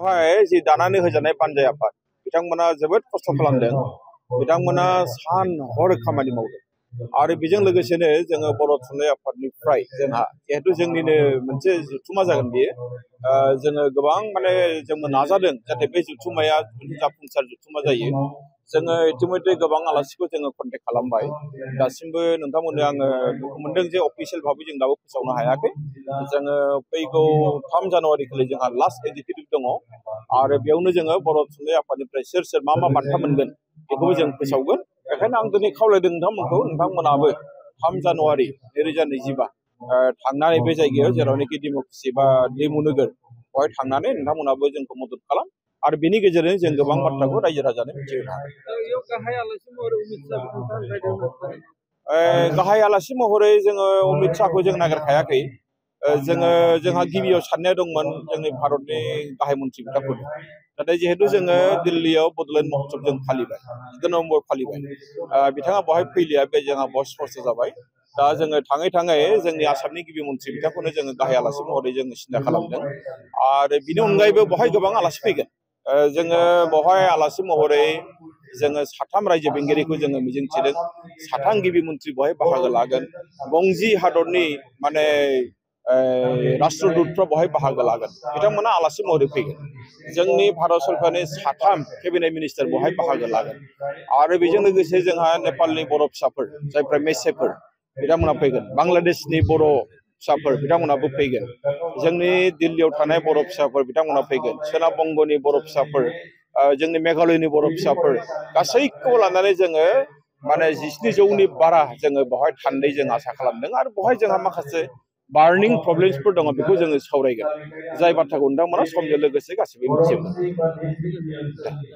जि दानानै होजानाय पान्जाय आफाद बिथांमोना जोबोद खस्थ' खालामदों बिथांमोना सान हर खामानि मावदों आरो बेजों लोगोसेनो जोङो बर' थुनलाइ आफादनिफ्राय जोंहा जिहेतु जोंनिनो मोनसे जथुमा जागोन बेयो जोङो गोबां माने जोंबो नाजादों जाहाथे बे जथुमाया जाफुंसार जथुमा जायो जोङो इतिमध्य गोबां आलासिखौ जोङो कन्टेक्ट खालामबाय दासिमबो नोंथांमोननो आङो दुखु मोनदों जे अफिसियेल भाबै जों दाबो फोसावनो हायाखै जोङो फैगौ 3 जानुवारि खालि जोंहा लास्ट एग्जिकिउटिभ दङ आरो बेयावनो जोङो बर' थुनलाइ आफादनिफ्राय सोर मा बान्था मोनगोन बेखौबो जों फोसावगोन बेखायनो आं दिनै खावलायदों नोंथांमोनाबो 3 जानुवारि 2025 थांनानै बे जायगायाव जेरावनोखि डेम'क्रेसि बा देमु नोगोर बेवहाय थांनानै नोंथांमोनाबो जोंखौ मदद खालाम आरो बेनि गेजेरजों जों गोबां बाथ्राखौ रायजो राजानो मिथिहोनो हागोन गाहाय आलासि महरै जोङो अमित शाहखौ जों नागिरखायाखै जोंहा गिबियाव साननाया दंमोन जोंनि भारतनि गाहाय मन्थ्रि बिथांखौनो नाथाय जिहेतु जोङो दिल्लीयाव बड'लेण्ड महोत्सब जों फालिबाय 14 नभेम्बर फालिबाय बिथाङा बेवहाय फैलिया बे जोंहा बहुत स्पष्ट जाबाय दा जोङो थाङै जोंनि आसामनि गिबि मन्थ्रि बिथांखौनो जोङो गाहाय आलासि महरै जोङो सिन्था खालामदों आरो बिनि अनगायैबो बेवहाय गोबां आलासि फैगोन जोङो बेवहाय आलासि महरै जोङो 3 रायजो बेंगिरिखौ जोङो मिजिंथिदों 3 गिबि मन्थ्रि बेवहाय बाहागो लागोन 20 हादरनि माने राष्ट्रदूतफ्रा बेवहाय बाहागो लागोन बिथांमोना आलासि महरै फैगोन जोंनि भारत सरकारनि 3 केबिनेट मिनिस्टार बेवहाय बाहागो लागोन आरो बेजों लोगोसे जोंहा नेपालनि बर' फिसाफोर जायफ्रा मेसेफोर बिथांमोना फैगोन बांलादेशनि बर' फिसाफोर बिथांमोनाबो फैगोन जोंनि दिल्लीयाव थानाय बर' फिसाफोर बिथांमोना फैगोन सोनाब बंगनि बर' फिसाफोर जोंनि मेघालयनि बर' फिसाफोर गासैखौबो लानानै जोङो माने 1900नि बारा जोङो बेवहाय थान्दै जों आसा खालामदों आरो बेवहाय जोंहा माखासे बार्निं प्रब्लेम्सफोर दङ बेखौ जोङो सावरायगोन जाय बाथ्राखौ नोंथांमोना समजों लोगोसे गासिबो मिथिगोन